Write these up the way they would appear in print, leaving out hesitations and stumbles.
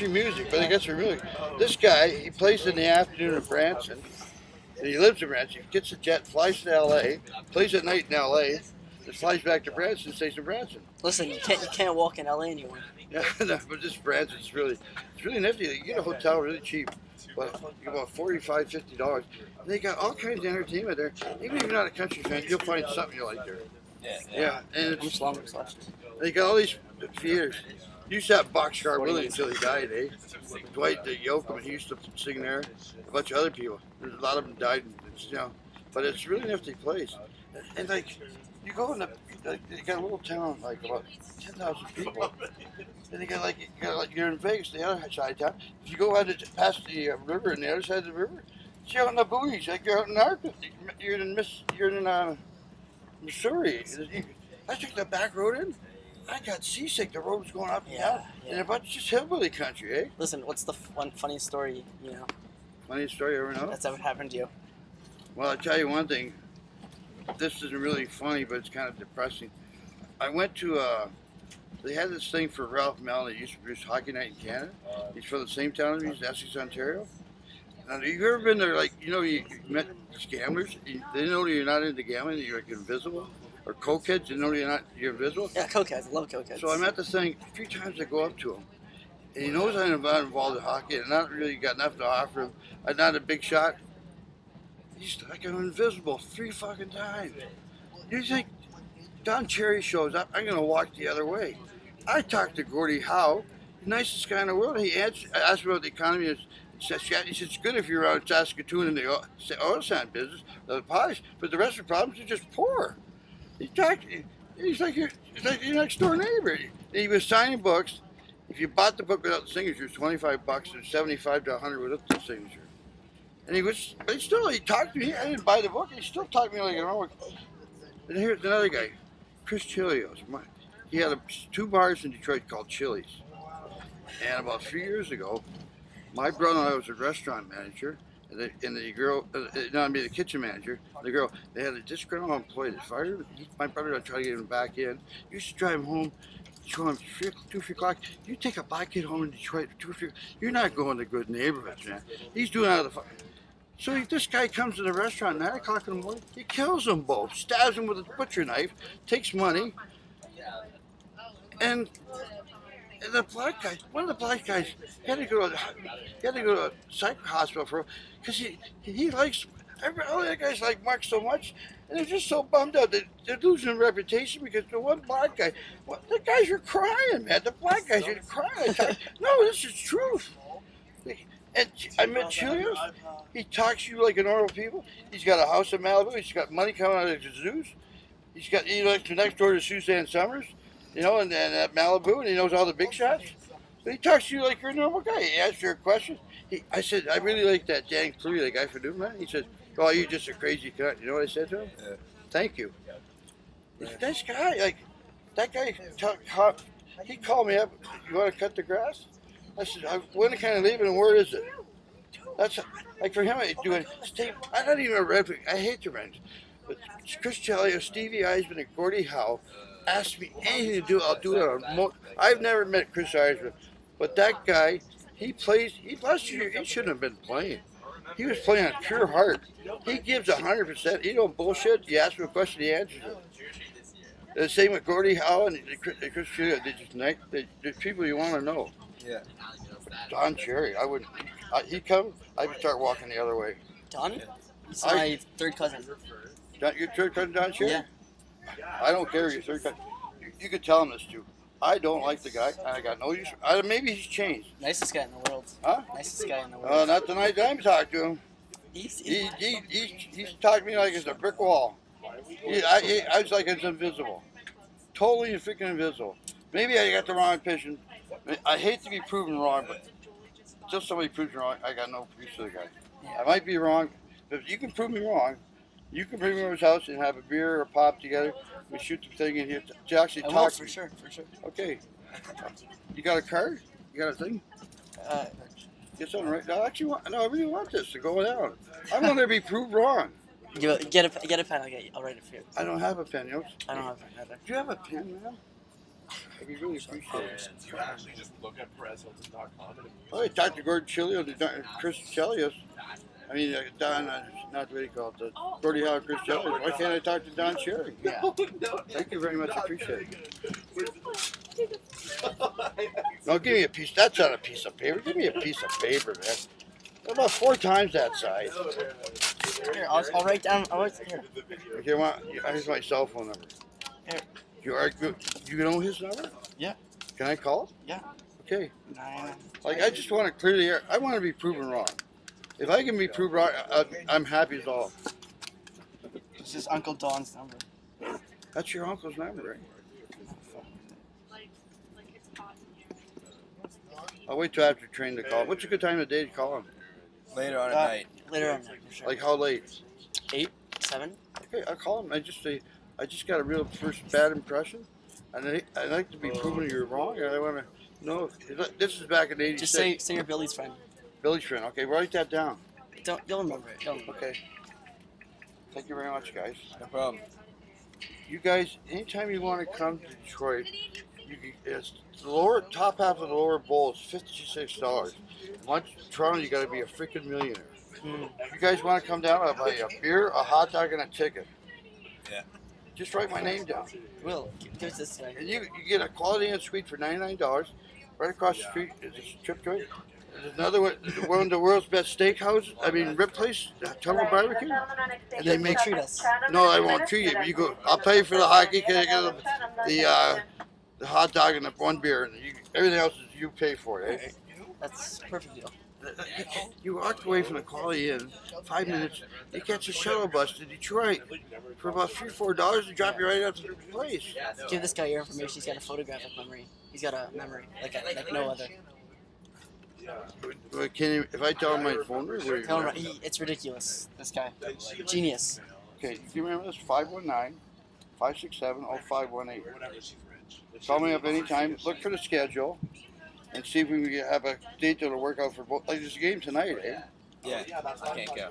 music, but I guess they're really. This guy, he plays in the afternoon in Branson, and he lives in Branson. He gets a jet, flies to L.A., plays at night in L.A., then flies back to Branson, stays in Branson. Listen, you can't walk in LA anymore. Yeah, no, but this Branson is really nifty. You get a hotel really cheap, but you about $45, $50. And they got all kinds of entertainment there. Even if you're not a country fan, you'll find something you like there. Yeah, and I'm slumbering slash. they got all these theaters. Used to have Boxcar Willie until he died, eh? Dwight Yoakam, he used to sing there. A bunch of other people. There's a lot of them died, but it's a really nifty place. And like, you go in they got a little town, like about 10,000 people. And they got you're in Vegas, the other side of town. If you go out past the river, and the other side of the river, it's out in the boonies, like you're out in Arkansas. You're in Missouri. I took the back road in. I got seasick. The road was going up and down, and a bunch of just hillbilly country, eh? Listen, what's the one funny story you know Funniest story you ever know? that's ever happened to you? Well, I'll tell you one thing. This isn't really funny, but it's kind of depressing. I went to, they had this thing for Ralph Mellon that used to produce Hockey Night in Canada. He's from the same town as me, he's Essex, Ontario. Now, have you ever been there, like, you met these gamblers? They know that you're not into gambling, that you're like invisible? Or cokeheads, they know you're invisible? Yeah, cokeheads. I love cokeheads. So I'm at the thing, 3 times I go up to him. And he knows I'm not involved in hockey, and not really got enough to offer him. I'm not a big shot. He's like, I'm invisible 3 fucking times. You think Don Cherry shows up, I'm going to walk the other way. I talked to Gordie Howe, the nicest guy in the world. He asked me about the economy. He said, it's good if you're out in Saskatoon in the oil sand business, the polish, but the rest of the problems are just poor. He's like your next door neighbor. He was signing books. If you bought the book without the signature, it's $25 and $75 to $100 with the signature. And he talked to me. I didn't buy the book. He still talked to me like a normal. And here's another guy, Chris Chilios. He had 2 bars in Detroit called Chili's. And about 3 years ago, my brother-in-law was a restaurant manager, and the girl, the kitchen manager. The girl, they had a disgruntled employee that fired my brother. Tried to get him back in. Used to drive him home. Show him 2, 3 o'clock. You take a black kid home in Detroit, 2, 3. You're not going to good neighborhoods, man. He's doing out of the. So this guy comes to the restaurant 9 o'clock in the morning. He kills them both, stabs them with a butcher knife, takes money, and the black guy, one of the black guys, he had to go to a psych hospital because he likes. All the guys like Mark so much, and they're just so bummed out. They're losing their reputation because the one black guy, the guys are crying, man. The black guys are crying. No, this is truth. And I met Chilios. He talks to you like a normal people. He's got a house in Malibu. He's got money coming out of the zoos. He lives next door to Suzanne Summers, and at Malibu, and he knows all the big shots. But he talks to you like you're a normal guy. He asks you a question. I said, I really like that Dan Cleary, the guy from Newman. He said, oh, you're just a crazy cunt. You know what I said to him? Yeah. Thank you. He's a nice guy. Like, that guy, he called me up. You want to cut the grass? I said, when can I leave it and where is it? That's like for him, I don't even a red. I hate the Reds. But Chris Chelios, Stevie Eisman, and Gordie Howe asked me anything to do, I'll do it. I've never met Chris Eisman, but that guy, he plays. Last year, he shouldn't have been playing. He was playing on pure heart. He gives 100%. He don't bullshit. You ask him a question, he answers it. The same with Gordie Howe and Chris Chelios. They're people you want to know. Yeah. Don Cherry, I wouldn't. He'd come, I would start walking the other way. Don? He's my 3rd cousin. Your 3rd cousin, Don Cherry? Yeah. I don't care if your 3rd cousin. You could tell him this too. I don't like the guy. I got no use. Maybe he's changed. Nicest guy in the world. Huh? Nicest guy in the world. Not the night I'm talking to him. He's talking to me like it's a brick wall. I was like it's invisible. Totally freaking invisible. Maybe I got the wrong opinion. I hate to be proven wrong, but until somebody proves me wrong, I got no use for the guy. Yeah. I might be wrong, but if you can prove me wrong, you can bring me to his house and have a beer or a pop together. We shoot the thing in here to actually talk. For sure. Okay. You got a card? You got a thing? Get something right now. I really want this to go down. I want to be proved wrong. Get a pen. I'll write it for you. I don't have a pen. I don't have a pen either. Do you have a pen, man? I really appreciate it. You actually just look at PerezHilton.com and Oh, I talked to Gordon Chilios, Chris Chelios. I mean, Don, not what he called it, Gordie Howe, Chris Chelios. Why can't I talk to Don Cherry? Yeah. Thank you very much. I appreciate it. No, give me a piece. That's not a piece of paper. Give me a piece of paper, man. About 4 times that size. Here, I'll write down. Here. Okay, well, here's my cell phone number. Here. You are good. You know his number? Yeah. Can I call? Yeah. Okay. 9. Like, I just want to clear the air. I want to be proven wrong. If I can be proved wrong, I'm happy as all. This is Uncle Don's number. That's your uncle's number, right? I'll wait till after train to call. What's a good time of day to call him? Later on at night. Later on, for sure. Like how late? 8, 7. Okay, I'll call him. I just say, I just got a real first bad impression, and I like to be proven you're wrong. And I want to know. This is back in '86. Just say you're Billy's friend. Billy's friend. Okay, write that down. You'll remember it. Okay. Thank you very much, guys. No problem. You guys, anytime you want to come to Detroit, you can, it's the lower top half of the lower bowl is $56. Once Toronto, you got to be a freaking millionaire. If you guys want to come down, I'll buy you a beer, a hot dog, and a ticket. Yeah. Just write my name down. Will, give us this guy. And you get a Quality Inn suite for $99. Right across the street is a Trip Joint. There's another one of the world's best steakhouses. I mean, rib place, Tunnel Barbecue. And they make treat us. No, I won't treat you. But you go. I'll pay for the hockey, get the hot dog and the one beer, and everything else is you pay for it. Eh? That's a perfect deal. You walked away from the Quality Inn, 5 minutes. You catch a shuttle bus to Detroit for about $3-4 to drop you right up to the place. Give this guy your information. He's got a photographic memory. He's got a memory like no other. But if I tell him my phone number, what Tell him it's ridiculous. This guy, genius. Okay, you remember this? 519-567-0518. Call me up anytime. Look for the schedule and see if we can have a date that'll work out for both. Like this game tonight, eh? Yeah, I can't go.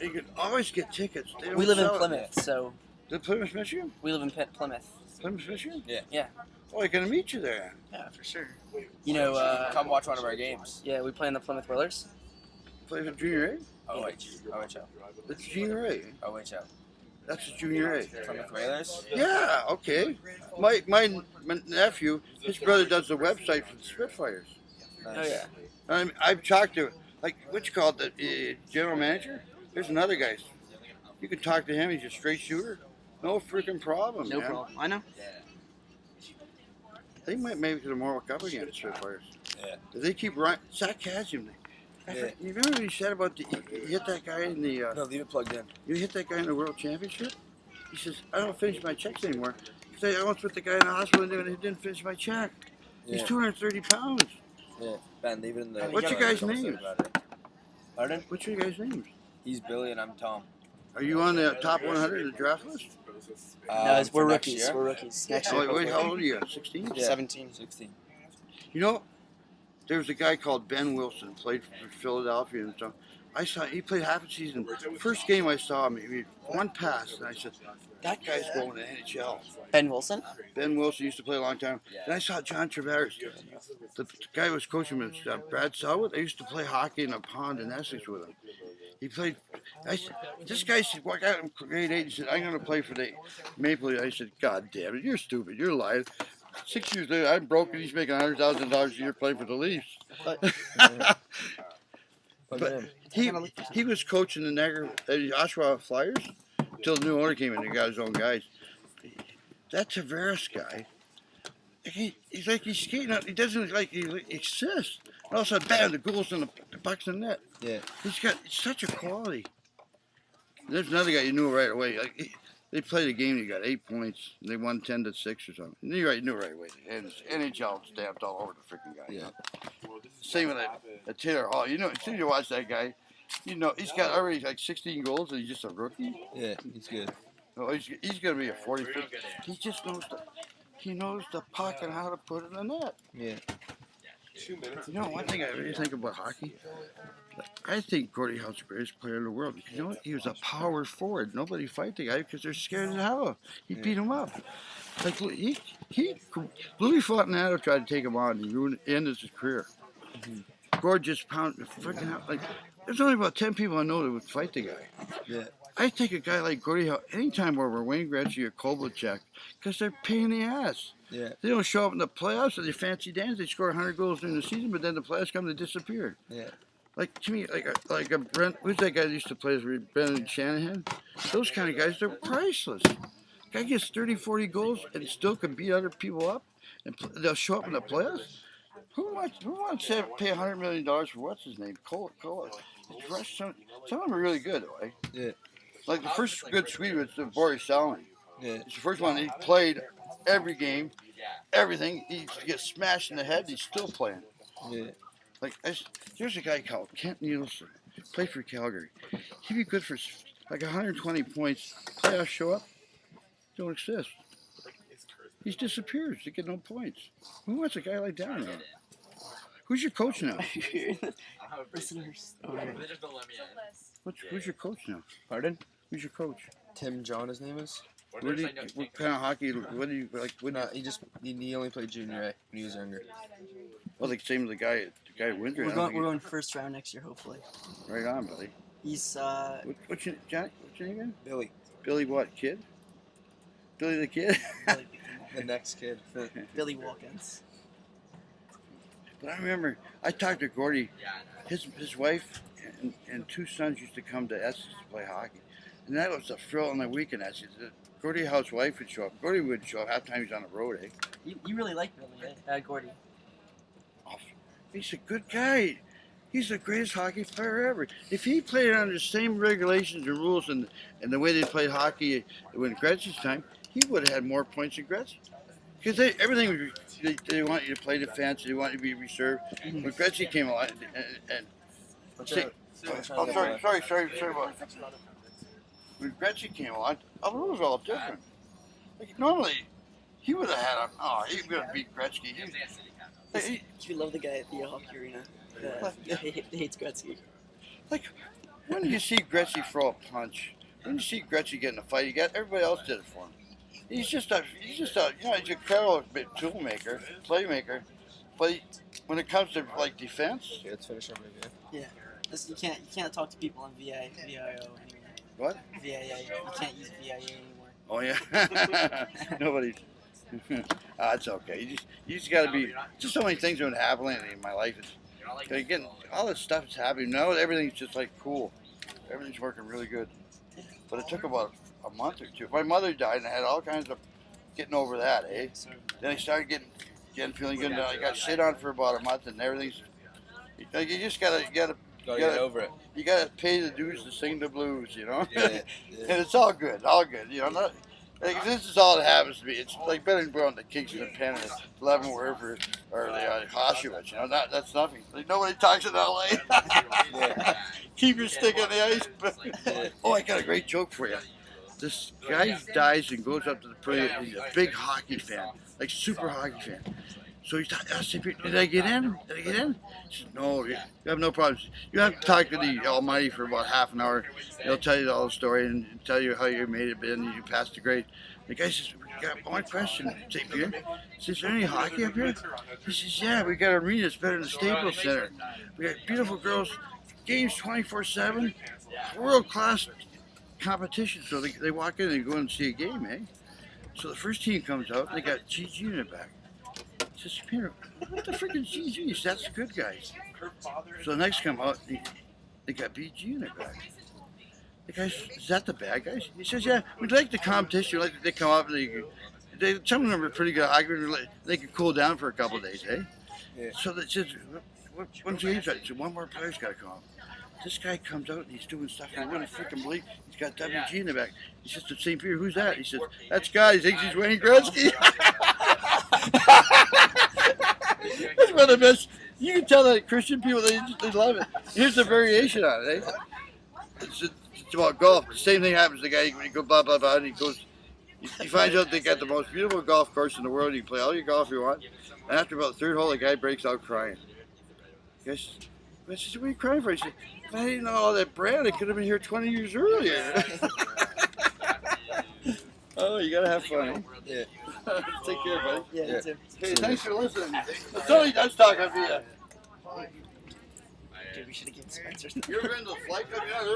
You can always get tickets. They don't We live in sell it. Plymouth, so The Plymouth, Michigan? we live in Plymouth. Plymouth, Michigan? Yeah. Yeah. Oh, I'm gonna meet you there. Yeah, for sure. You know, Come watch one of our games. yeah, we play in the Plymouth Whalers. Play for Junior OHL. A? That's Junior A. OHL. That's the Junior A. Plymouth Whalers? Yeah, okay. My nephew, his brother does the website for the Spitfires. Nice. Oh yeah. I've talked to, like, what you call it, the general manager? There's another guy. You can talk to him. He's a straight shooter. No freaking problem, No man. problem. I know. They might make it to the Memorial Cup again, the Spitfires. Yeah. If they keep running, Zach Kassian. Yeah. You remember what he said about you hit that guy in the No, leave it plugged in. you hit that guy in the World Championship? He says, I don't finish my checks anymore. He said, I once put the guy in the hospital and he didn't finish my check. He's Yeah. 230 pounds. Yeah. Ben, leave it in the. What's your guys' Don't say names? about it. Pardon? What's your guys' names? He's Billy and I'm Tom. Are you on the top 100 of the draft list? No, For we're next rookies. year? We're rookies. Next Oh, year. wait, how old are you? 16? Yeah. 17. 16. You know, there was a guy called Ben Wilson, played for Philadelphia and stuff. I saw he played half a season. First game I saw him, he made one pass, and I said, that guy's going to NHL. Ben Wilson. Ben Wilson used to play a long time. Then I saw John Tavares. The guy who was coaching him, Brad Selwood. I used to play hockey in a pond in Essex with him. He played. This guy said, "What got him grade 8?" He said, "I'm going to play for the Maple Leafs." I said, "God damn it, you're stupid. You're lying." 6 years later, I'm broke and he's making $100,000 a year playing for the Leafs. But he was coaching the Oshawa Flyers until the new owner came in and got his own guys. That Tavares guy, he's like he's skating out. He doesn't look like he exists. And all of a sudden, bam, the goals in the box in the net. Yeah. He's got such a quality. There's another guy you knew right away. They played a game, he got 8 points, and they won 10-6 or something. And you knew right away. And NHL stamped all over the freaking guy. Yeah. Same with that Taylor Hall. You know, as soon as you watch that guy, you know he's got already like 16 goals, and he's just a rookie. Yeah, he's good. Oh, he's gonna be a 40. He just knows the puck and how to put it in the net. Yeah. You know, one thing I really think about hockey, I think Gordie Howe's the greatest player in the world. You know what? He was a power forward. Nobody fight the guy because they're scared of hell. He beat him up. Like Louis Fontanato tried to take him on. He ended his career. Gord just pounded freaking out. Like, there's only about 10 people I know that would fight the guy. Yeah. I take a guy like Gordie Howe anytime over Wayne Gretzky or Kovalchuk because they're pain in the ass. Yeah. They don't show up in the playoffs and they fancy dance. They score 100 goals during the season, but then the playoffs come to disappear. Yeah. Like, to me, like a Brent, who's that guy that used to play with Brendan Shanahan? Those kind of guys, they're priceless. Guy gets 30, 40 goals and still can beat other people up, and they'll show up in the playoffs. Who wants to pay $100 million for what's his name? Cole. Some of them are really good, though, eh? Yeah. Like the first good Swede was Boris Salming. Yeah. It's the first one he played every game, everything. He gets smashed in the head. He's still playing. Yeah. Like there's a guy called Kent Nielsen, played for Calgary. He'd be good for like 120 points. Playoffs show up, don't exist. He disappears. They get no points. Who wants a guy like that around? Who's your coach now? Listeners. Who's your coach now? Pardon? Who's your coach? Tim John, his name is. What kind of hockey? What do you like? He only played junior A when he was younger. Well, like same with the guy Winter. We're going first round next year, hopefully. Right on, buddy. He's What's your name again? Billy. Billy what? Kid? Billy the Kid? The next kid. Billy Wilkins. But I remember I talked to Gordie. His wife and two sons used to come to Essex to play hockey, and that was a thrill on the weekend. Gordie Howe's wife would show up. Gordie would show up half the time he was on the road. Eh? You really like Billy, Gordie. Oh, he's a good guy. He's the greatest hockey player ever. If he played under the same regulations and rules and the way they played hockey when Gretzky's time, he would have had more points than Gretzky. Because everything was, they want you to play defense, they want you to be reserved. When Gretzky came along, sorry about it. When Gretzky came along, the rules was all different. Like normally, he would have had he would have beat Gretzky. You love the guy at the hockey arena. He hates Gretzky. Like, when do you see Gretzky throw a punch? When do you see Gretzky get in a fight? Everybody else did it for him. He's just a he's a incredible toolmaker, playmaker. But when it comes to like defense, Okay, let's finish our movie. Yeah. Listen, you can't talk to people on VIO anymore. what? VIA. You can't use VIA anymore. Oh yeah, nobody. It's okay. You just got to be. Just so many things have been happening in my life. Again, all this stuff is happening now. Everything's just like cool. Everything's working really good. But it took about a month or two. My mother died, and I had all kinds of getting over that. Eh? Then I started getting feeling good. I got shit on for about a month, and everything's. Like you just gotta Gotta get over it. You gotta pay the dues to sing the blues, you know. Yeah. And it's all good, you know. Like, this is all that happens to me. It's like better than going to Kingston and Penn or Leavenworth or the Auschwitz, you know. That's nothing. Like, nobody talks in L.A. Yeah. Keep your stick on the ice. Yeah. Oh, I got a great joke for you. This guy dies and goes up to the parade. He's a big hockey fan, like super hockey fan. So he's asking, did I get in? Did I get in? He says, no, you have no problems. You have to talk to the Almighty for about half an hour. He'll tell you all the story and tell you how you made it and you passed the grade. The guy says, we got one question, St. Peter. He says, is there any hockey up here? He says, yeah, we got an arena that's better than the Staples Center. We got beautiful girls, games 24/7, world-class competition. So they walk in and they go and see a game, eh? So the first team comes out, they got GG in their back. He says, Peter, what the freaking GGs? That's the good guys. So the next come out, they got BG in their back. The guy says, is that the bad guys? He says, yeah, we'd like the competition. Like they come up, some of them are pretty good. They can cool down for a couple of days, eh? Yeah. So they says, when's the game start? He said, one more player's got to come up. This guy comes out and he's doing stuff I wouldn't freaking believe. He's got WG in the back. He says to St. Peter, who's that? He says, that's Guy. He thinks he's Wayne Gretzky. That's one of the best. You can tell that Christian people, they love it. Here's a variation on it, eh? It's about golf. The same thing happens to the guy when he goes blah, blah, blah, and he finds out they got the most beautiful golf course in the world. You can play all your golf you want. And after about the third hole, the guy breaks out crying. I said, what are you crying for? He said, if I didn't know all that brand, I could have been here 20 years earlier. Oh, you gotta have fun, eh? Yeah. Take care, buddy. Yeah, Yeah. you too. Hey, thanks for listening. Until he does talk, I'll be Dude, we should have given Spencer. You ever been to the flight club? You know,